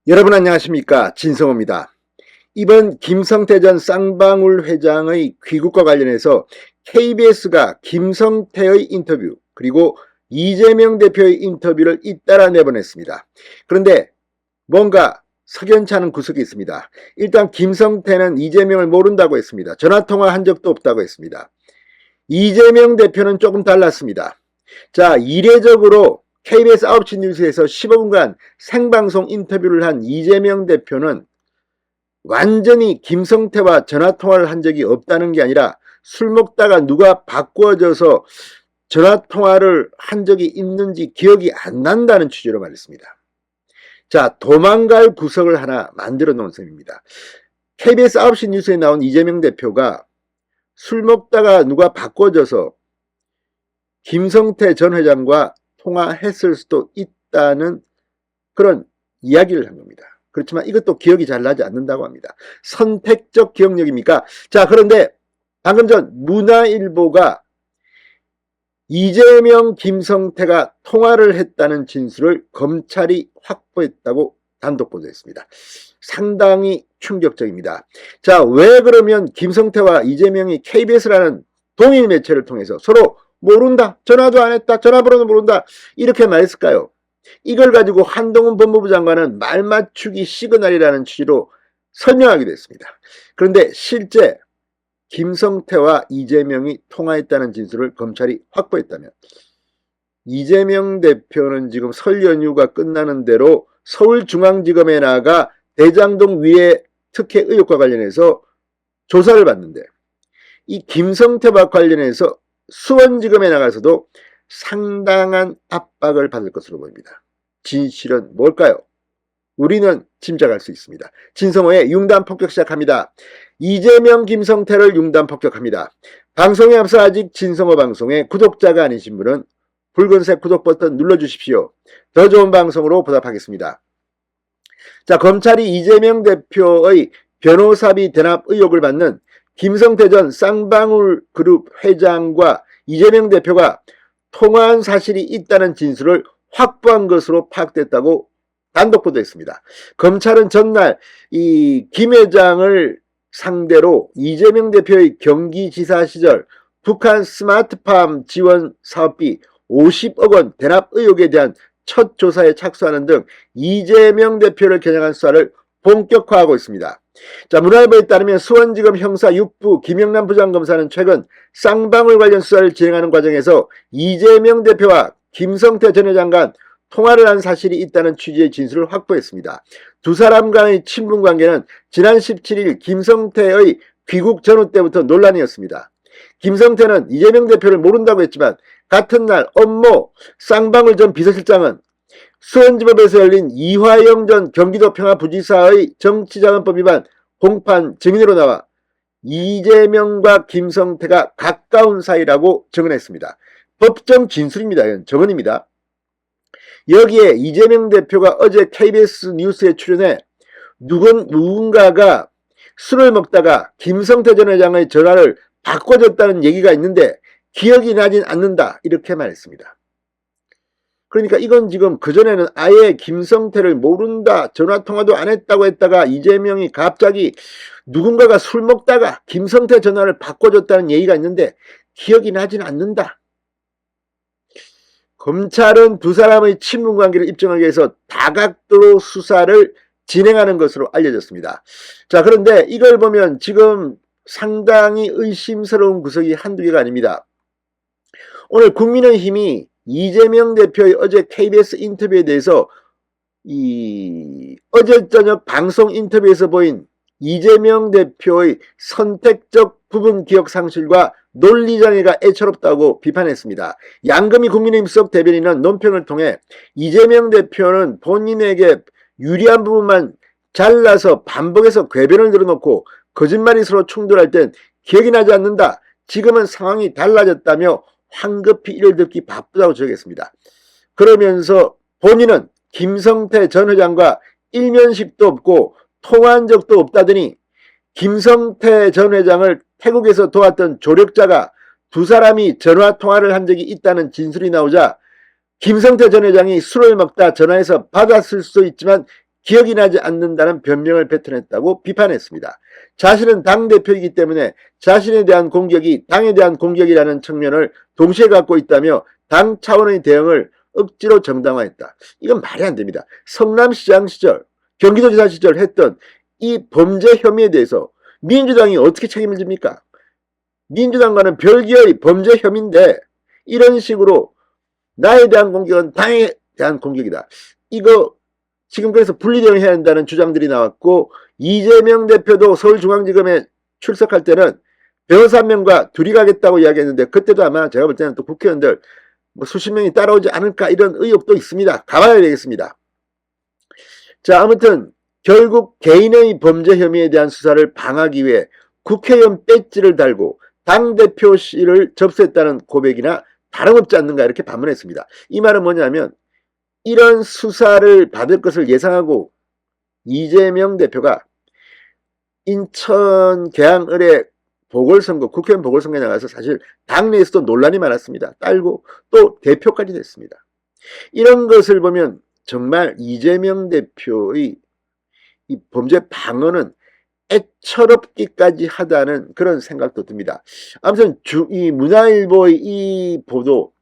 여러분 안녕하십니까, 진성호입니다. 이번 김성태 전 쌍방울 회장의 귀국과 관련해서 KBS가 김성태의 인터뷰 그리고 이재명 대표의 인터뷰를 잇따라 내보냈습니다. 그런데 뭔가 석연치 않은 구석이 있습니다. 일단 김성태는 이재명을 모른다고 했습니다. 전화통화한 적도 없다고 했습니다. 이재명 대표는 조금 달랐습니다. 자, 이례적으로 KBS 9시 뉴스에서 15분간 생방송 인터뷰를 한 이재명 대표는 완전히 김성태와 전화통화를 한 적이 없다는 게 아니라 술 먹다가 누가 바꿔줘서 전화통화를 한 적이 있는지 기억이 안 난다는 취지로 말했습니다. 자, 도망갈 구석을 하나 만들어 놓은 셈입니다. KBS 9시 뉴스에 나온 이재명 대표가 술 먹다가 누가 바꿔줘서 김성태 전 회장과 통화했을 수도 있다는 그런 이야기를 한 겁니다. 그렇지만 이것도 기억이 잘 나지 않는다고 합니다. 선택적 기억력입니까? 자, 그런데 방금 전 문화일보가 이재명, 김성태가 통화를 했다는 진술을 검찰이 확보했다고 단독 보도했습니다. 상당히 충격적입니다. 자, 왜 그러면 김성태와 이재명이 KBS라는 동일 매체를 통해서 서로 모른다, 전화도 안 했다, 전화번호도 모른다 이렇게 말했을까요? 이걸 가지고 한동훈 법무부 장관은 말 맞추기 시그널이라는 취지로 설명하기도 했습니다. 그런데 실제 김성태와 이재명이 통화했다는 진술을 검찰이 확보했다면 이재명 대표는 지금 설 연휴가 끝나는 대로 서울중앙지검에 나가 대장동 위해 특혜 의혹과 관련해서 조사를 받는데 이 김성태와 관련해서 수원지검에 나가서도 상당한 압박을 받을 것으로 보입니다. 진실은 뭘까요? 우리는 짐작할 수 있습니다. 진성호의 융단 폭격 시작합니다. 이재명, 김성태를 융단 폭격합니다. 방송에 앞서 아직 진성호 방송의 구독자가 아니신 분은 붉은색 구독 버튼 눌러주십시오. 더 좋은 방송으로 보답하겠습니다. 자, 검찰이 이재명 대표의 변호사비 대납 의혹을 받는 김성태 전 쌍방울 그룹 회장과 이재명 대표가 통화한 사실이 있다는 진술을 확보한 것으로 파악됐다고 단독 보도했습니다. 검찰은 전날 이 김 회장을 상대로 이재명 대표의 경기지사 시절 북한 스마트팜 지원 사업비 50억 원 대납 의혹에 대한 첫 조사에 착수하는 등 이재명 대표를 겨냥한 수사를 본격화하고 있습니다. 자, 문화일보에 따르면 수원지검 형사 6부 김영남 부장검사는 최근 쌍방울 관련 수사를 진행하는 과정에서 이재명 대표와 김성태 전 회장 간 통화를 한 사실이 있다는 취지의 진술을 확보했습니다. 두 사람 간의 친분 관계는 지난 17일 김성태의 귀국 전후 때부터 논란이었습니다. 김성태는 이재명 대표를 모른다고 했지만 같은 날 엄모 쌍방울 전 비서실장은 수원지법에서 열린 이화영 전 경기도 평화부지사의 정치자금법 위반 공판 증인으로 나와 이재명과 김성태가 가까운 사이라고 증언했습니다. 법정 진술입니다. 증언입니다. 여기에 이재명 대표가 어제 KBS 뉴스에 출연해 누군가가 술을 먹다가 김성태 전 회장의 전화를 바꿔줬다는 얘기가 있는데 기억이 나진 않는다 이렇게 말했습니다. 그러니까 이건 지금 그전에는 아예 김성태를 모른다, 전화통화도 안 했다고 했다가 이재명이 갑자기 누군가가 술 먹다가 김성태 전화를 바꿔줬다는 얘기가 있는데 기억이 나진 않는다. 검찰은 두 사람의 친분관계를 입증하기 위해서 다각도로 수사를 진행하는 것으로 알려졌습니다. 자, 그런데 이걸 보면 지금 상당히 의심스러운 구석이 한두 개가 아닙니다. 오늘 국민의힘이 이재명 대표의 어제 KBS 인터뷰에 대해서 어제 저녁 방송 인터뷰에서 보인 이재명 대표의 선택적 부분 기억 상실과 논리장애가 애처롭다고 비판했습니다. 양금희 국민의힘 수석 대변인은 논평을 통해 이재명 대표는 본인에게 유리한 부분만 잘라서 반복해서 궤변을 늘어놓고 거짓말이 서로 충돌할 땐 기억이 나지 않는다. 지금은 상황이 달라졌다며 황급히 이를 듣기 바쁘다고 지적했습니다. 그러면서 본인은 김성태 전 회장과 일면식도 없고 통화한 적도 없다더니 김성태 전 회장을 태국에서 도왔던 조력자가 두 사람이 전화통화를 한 적이 있다는 진술이 나오자 김성태 전 회장이 술을 먹다 전화해서 받았을 수도 있지만 기억이 나지 않는다는 변명을 뱉어냈다고 비판했습니다. 자신은 당대표이기 때문에 자신에 대한 공격이 당에 대한 공격이라는 측면을 동시에 갖고 있다며 당 차원의 대응을 억지로 정당화했다. 이건 말이 안 됩니다. 성남시장 시절, 경기도지사 시절 했던 이 범죄 혐의에 대해서 민주당이 어떻게 책임을 집니까? 민주당과는 별개의 범죄 혐의인데 이런 식으로 나에 대한 공격은 당에 대한 공격이다. 이거 지금 그래서 분리대응해야 한다는 주장들이 나왔고, 이재명 대표도 서울중앙지검에 출석할 때는 변호사 한 명과 둘이 가겠다고 이야기했는데, 그때도 아마 제가 볼 때는 또 국회의원들 뭐 수십 명이 따라오지 않을까 이런 의혹도 있습니다. 가봐야 되겠습니다. 자, 아무튼 결국 개인의 범죄 혐의에 대한 수사를 방하기 위해 국회의원 배지를 달고 당대표실을 접수했다는 고백이나 다름없지 않는가 이렇게 반문했습니다. 이 말은 뭐냐면 이런 수사를 받을 것을 예상하고 이재명 대표가 인천 계양을의 보궐선거, 국회의원 보궐선거에 나가서 사실 당내에서도 논란이 많았습니다. 딸고 또 대표까지 됐습니다. 이런 것을 보면 정말 이재명 대표의 이 범죄 방어는 애처롭기까지 하다는 그런 생각도 듭니다. 아무튼 이 문화일보의 이 보도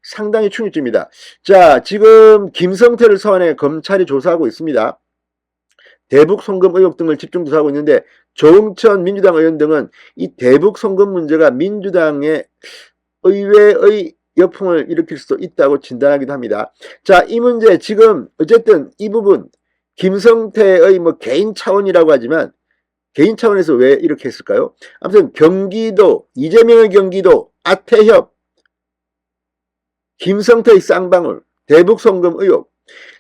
상당히 충격적입니다. 자, 지금 김성태를 소환해 검찰이 조사하고 있습니다. 대북 송금 의혹 등을 집중 조사하고 있는데 조응천 민주당 의원 등은 이 대북 송금 문제가 민주당의 의회의 역풍을 일으킬 수도 있다고 진단하기도 합니다. 자, 이 문제 지금 어쨌든 이 부분 김성태의 뭐 개인 차원이라고 하지만 개인 차원에서 왜 이렇게 했을까요? 아무튼 경기도, 이재명의 경기도, 아태협, 김성태의 쌍방울, 대북 송금 의혹.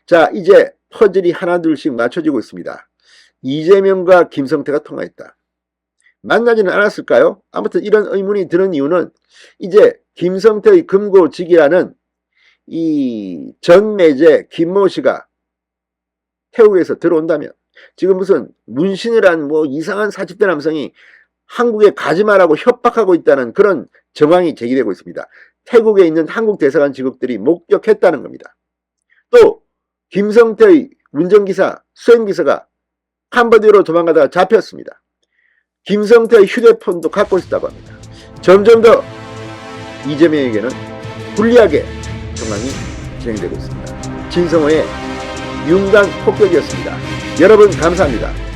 자, 이제 퍼즐이 하나둘씩 맞춰지고 있습니다. 이재명과 김성태가 통화했다. 만나지는 않았을까요? 아무튼 이런 의문이 드는 이유는 이제 김성태의 금고직이라는 이 전매제 김모 씨가 태국에서 들어온다면 지금 무슨 문신을 한 뭐 이상한 40대 남성이 한국에 가지 마라고 협박하고 있다는 그런 정황이 제기되고 있습니다. 태국에 있는 한국 대사관 직원들이 목격했다는 겁니다. 또 김성태의 운전기사, 수행기사가 캄보디아로 도망가다가 잡혔습니다. 김성태의 휴대폰도 갖고 있었다고 합니다. 점점 더 이재명에게는 불리하게 정황이 진행되고 있습니다. 진성호의 윤곽 폭격이었습니다. 여러분 감사합니다.